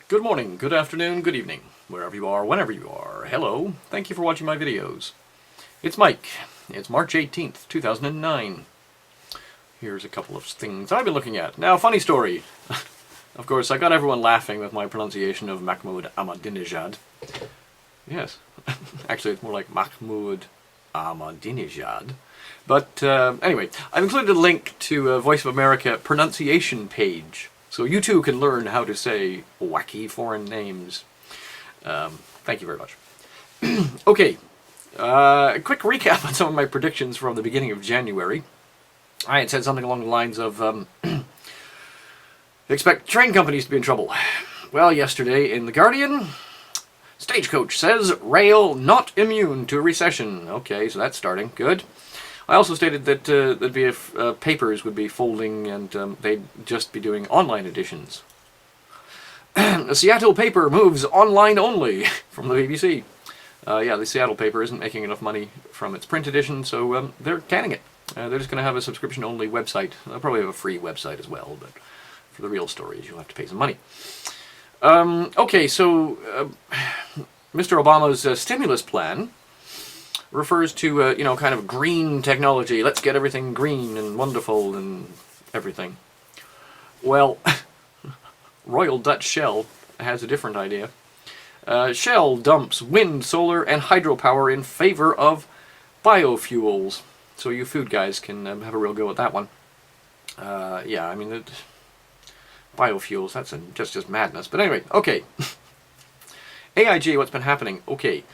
Good morning, good afternoon, good evening, wherever you are, whenever you are. Hello, thank you for watching my videos. It's Mike. It's March 18th, 2009. Here's a couple of things I've been looking at. Now, funny story. Of course, I got everyone laughing with my pronunciation of Mahmoud Ahmadinejad. Yes, actually it's more like Mahmoud Ahmadinejad. But anyway, I've included a link to a Voice of America pronunciation page. So you too can learn how to say wacky foreign names. Thank you very much. Okay, a quick recap on some of my predictions from the beginning of January. I had said something along the lines of, expect train companies to be in trouble. Well, yesterday in The Guardian, Stagecoach says rail not immune to recession. Okay, so that's starting. Good. I also stated that there'd be papers would be folding and they'd just be doing online editions. The Seattle paper moves online only from the BBC. Yeah, the Seattle paper isn't making enough money from its print edition, so they're canning it. They're just going to have a subscription-only website. They'll probably have a free website as well, but for the real stories, you'll have to pay some money. Okay, so Mr. Obama's stimulus plan refers to, kind of green technology. Let's get everything green and wonderful and everything. Well, Royal Dutch Shell has a different idea. Shell dumps wind, solar, and hydropower in favor of biofuels. So you food guys can have a real go at that one. Yeah, I mean, biofuels, that's just madness. But anyway, okay. AIG, what's been happening? Okay.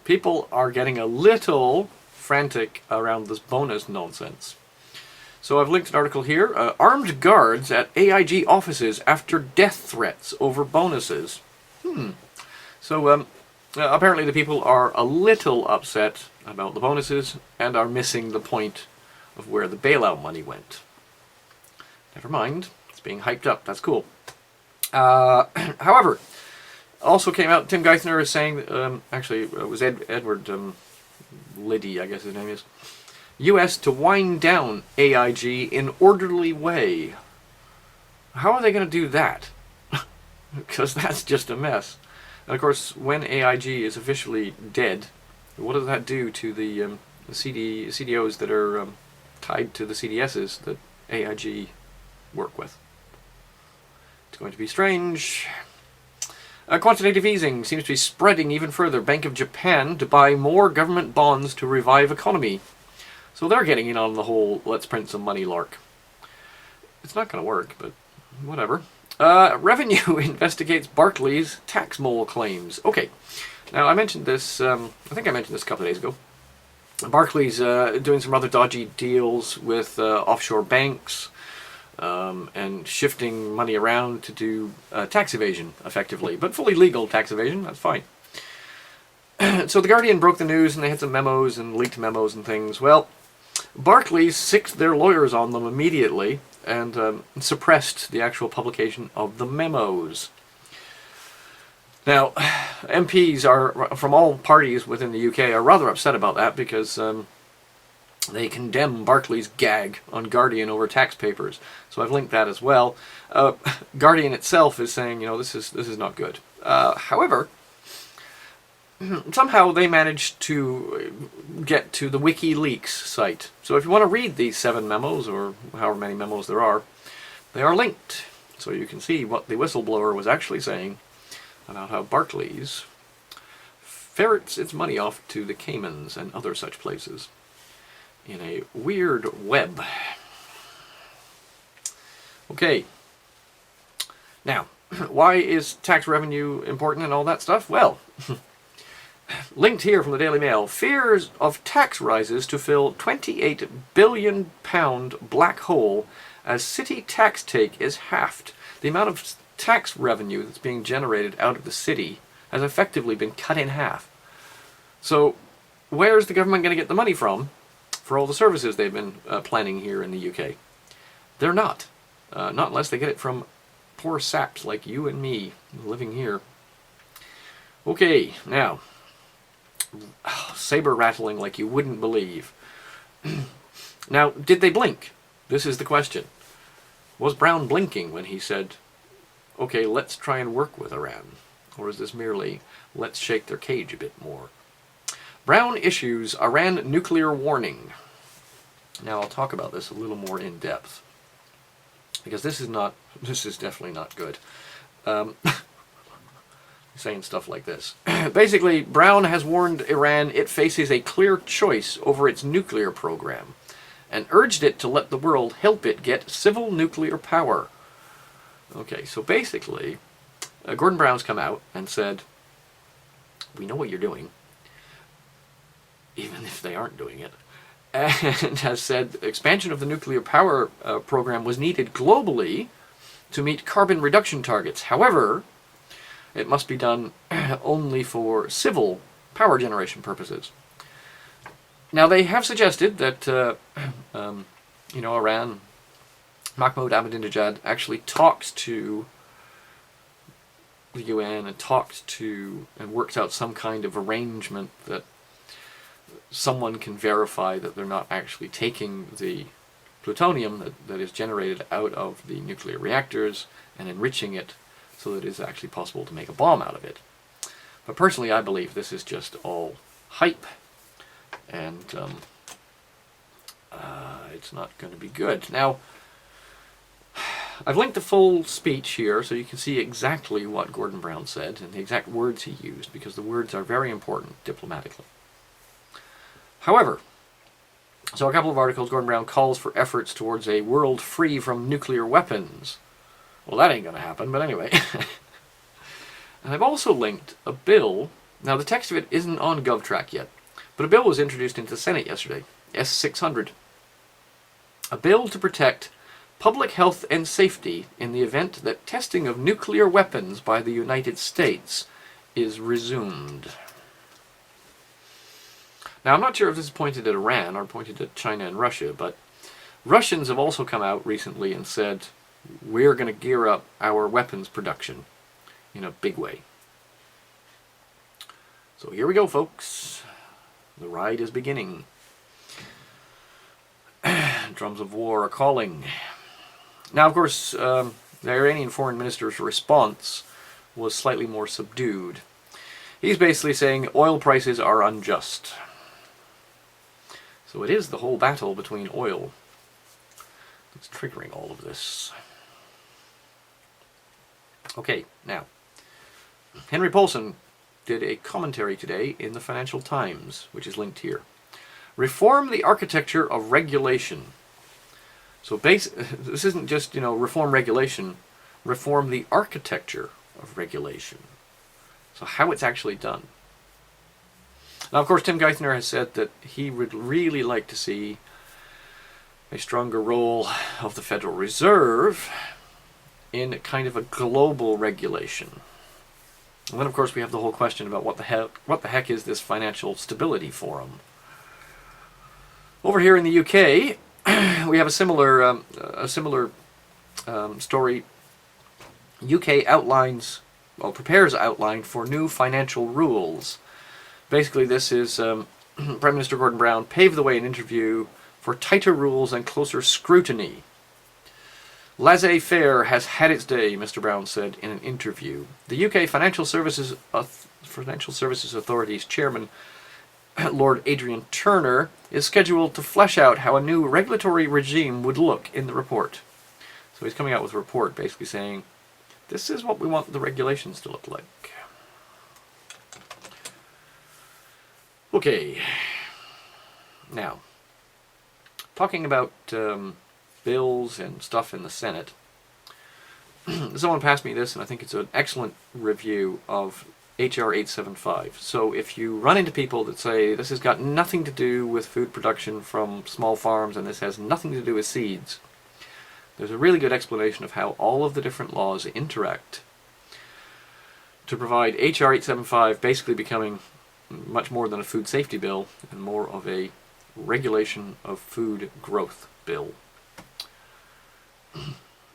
People are getting a little frantic around this bonus nonsense. So I've linked an article here. Armed guards at AIG offices after death threats over bonuses. So apparently the people are a little upset about the bonuses and are missing the point of where the bailout money went. Never mind. It's being hyped up. That's cool. However, also came out, Tim Geithner is saying, actually it was Edward Liddy, I guess his name is, U.S. to wind down AIG in orderly way. How are they going to do that? Because that's just a mess. And of course, when AIG is officially dead, what does that do to the CDOs that are tied to the CDSs that AIG work with? It's going to be strange. Quantitative easing seems to be spreading even further. Bank of Japan to buy more government bonds to revive economy. So they're getting in on the whole let's print some money lark. It's not going to work, but whatever. Revenue investigates Barclays tax mole claims. Okay, now I mentioned this, I think I mentioned this a couple of days ago. Barclays doing some rather dodgy deals with offshore banks. And shifting money around to do tax evasion, effectively. But fully legal tax evasion, that's fine. So The Guardian broke the news, and they had some memos and leaked memos and things. Well, Barclays sicked their lawyers on them immediately and suppressed the actual publication of the memos. Now, MPs are from all parties within the UK are rather upset about that because they condemn Barclays' gag on Guardian over tax papers. So I've linked that as well. Guardian itself is saying, this is not good. However, somehow they managed to get to the WikiLeaks site. So if you want to read these 7 memos, or however many memos there are, they are linked. So you can see what the whistleblower was actually saying about how Barclays ferrets its money off to the Caymans and other such places in a weird web. Okay. Now, why is tax revenue important and all that stuff? Well, linked here from the Daily Mail, fears of tax rises to fill £28 billion black hole as city tax take is halved. The amount of tax revenue that's being generated out of the city has effectively been cut in half. So, where's the government going to get the money from for all the services they've been planning here in the UK? They're not. Not unless they get it from poor saps like you and me living here. Okay, now, saber rattling like you wouldn't believe. Now, did they blink? This is the question. Was Brown blinking when he said, okay, let's try and work with Iran? Or is this merely, let's shake their cage a bit more? Brown issues Iran nuclear warning. Now I'll talk about this a little more in depth, because this is definitely not good. Saying stuff like this. Basically, Brown has warned Iran it faces a clear choice over its nuclear program, and urged it to let the world help it get civil nuclear power. Okay, so basically, Gordon Brown's come out and said, we know what you're doing, even if they aren't doing it, and has said expansion of the nuclear power program was needed globally to meet carbon reduction targets. However, it must be done only for civil power generation purposes. Now, they have suggested that, Iran, Mahmoud Ahmadinejad, actually talks to the UN and talks to and works out some kind of arrangement that someone can verify that they're not actually taking the plutonium that is generated out of the nuclear reactors and enriching it so that it is actually possible to make a bomb out of it. But personally, I believe this is just all hype, and it's not going to be good. Now, I've linked the full speech here so you can see exactly what Gordon Brown said and the exact words he used, because the words are very important diplomatically. However, so a couple of articles, Gordon Brown calls for efforts towards a world free from nuclear weapons. Well, that ain't going to happen, but anyway. And I've also linked a bill. Now, the text of it isn't on GovTrack yet, but a bill was introduced into the Senate yesterday, S600. A bill to protect public health and safety in the event that testing of nuclear weapons by the United States is resumed. Now, I'm not sure if this is pointed at Iran or pointed at China and Russia, but Russians have also come out recently and said, we're going to gear up our weapons production in a big way. So here we go, folks. The ride is beginning. Drums of war are calling. Now, of course, the Iranian foreign minister's response was slightly more subdued. He's basically saying oil prices are unjust. So it is the whole battle between oil that's triggering all of this. Okay, now, Henry Paulson did a commentary today in the Financial Times, which is linked here. Reform the architecture of regulation. So this isn't just, reform regulation, reform the architecture of regulation. So how it's actually done. Now, of course, Tim Geithner has said that he would really like to see a stronger role of the Federal Reserve in kind of a global regulation. And then, of course, we have the whole question about what the heck is this Financial Stability Forum? Over here in the UK, we have a similar story. UK prepares outline for new financial rules. Basically, this is Prime Minister Gordon Brown paved the way in an interview for tighter rules and closer scrutiny. Laissez-faire has had its day, Mr. Brown said in an interview. The UK Financial Services Authority's chairman, Lord Adrian Turner, is scheduled to flesh out how a new regulatory regime would look in the report. So he's coming out with a report basically saying, this is what we want the regulations to look like. Okay. Now, talking about bills and stuff in the Senate, someone passed me this, and I think it's an excellent review of H.R. 875. So if you run into people that say this has got nothing to do with food production from small farms and this has nothing to do with seeds, there's a really good explanation of how all of the different laws interact to provide H.R. 875 basically becoming much more than a food safety bill and more of a regulation of food growth bill.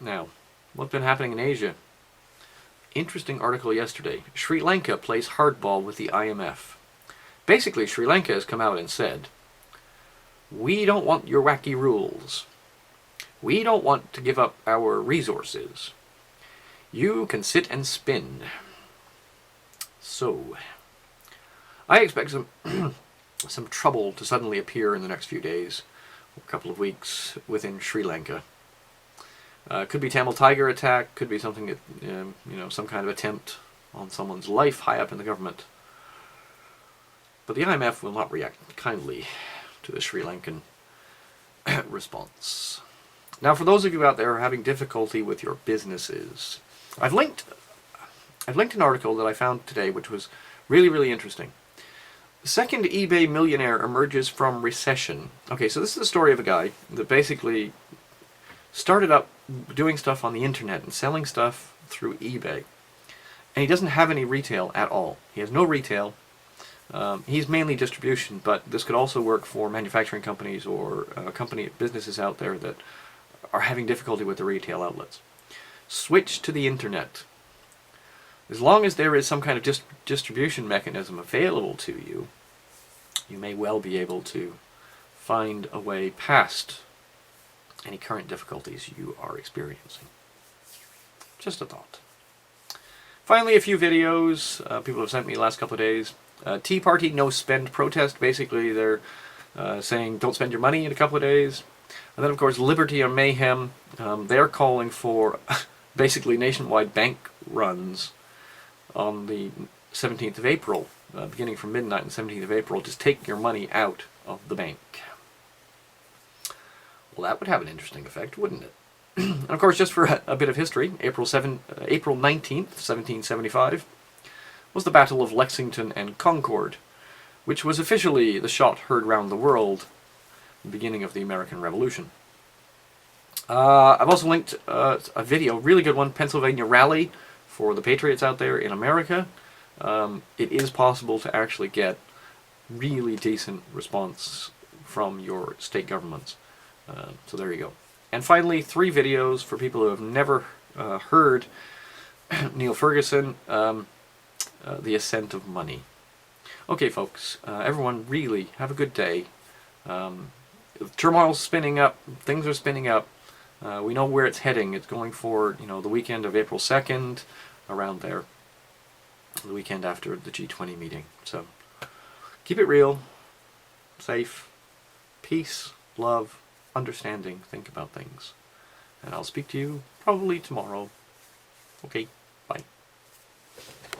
Now, what's been happening in Asia? Interesting article yesterday. Sri Lanka plays hardball with the IMF. Basically, Sri Lanka has come out and said, we don't want your wacky rules. We don't want to give up our resources. you can sit and spin. So, I expect some trouble to suddenly appear in the next few days, a couple of weeks within Sri Lanka. Could be Tamil Tiger attack, could be something that, some kind of attempt on someone's life high up in the government. But the IMF will not react kindly to the Sri Lankan response. Now, for those of you out there who are having difficulty with your businesses, I've linked an article that I found today which was really, really interesting. The second eBay millionaire emerges from recession. Okay, so this is the story of a guy that basically started up doing stuff on the internet and selling stuff through eBay. And he doesn't have any retail at all. He has no retail. He's mainly distribution, but this could also work for manufacturing companies or businesses out there that are having difficulty with the retail outlets. Switch to the internet. As long as there is some kind of distribution mechanism available to you, you may well be able to find a way past any current difficulties you are experiencing. Just a thought. Finally, a few videos people have sent me the last couple of days. Tea Party No Spend protest. Basically, they're saying don't spend your money in a couple of days. And then, of course, Liberty or Mayhem. They're calling for basically nationwide bank runs on the 17th of April, beginning from midnight on the 17th of April. Just take your money out of the bank. Well, that would have an interesting effect, wouldn't it? And of course, just for a bit of history, April 19th, 1775, was the Battle of Lexington and Concord, which was officially the shot heard round the world, the beginning of the American Revolution. I've also linked a video, really good one, Pennsylvania Rally, for the patriots out there in America. It is possible to actually get really decent response from your state governments. So there you go. And finally, 3 videos for people who have never heard Neil Ferguson, The Ascent of Money. Okay, folks, everyone really have a good day. Turmoil's spinning up, things are spinning up. We know where it's heading. It's going for, the weekend of April 2nd, around there. The weekend after the G20 meeting. So, keep it real, safe, peace, love, understanding, think about things. And I'll speak to you probably tomorrow. Okay.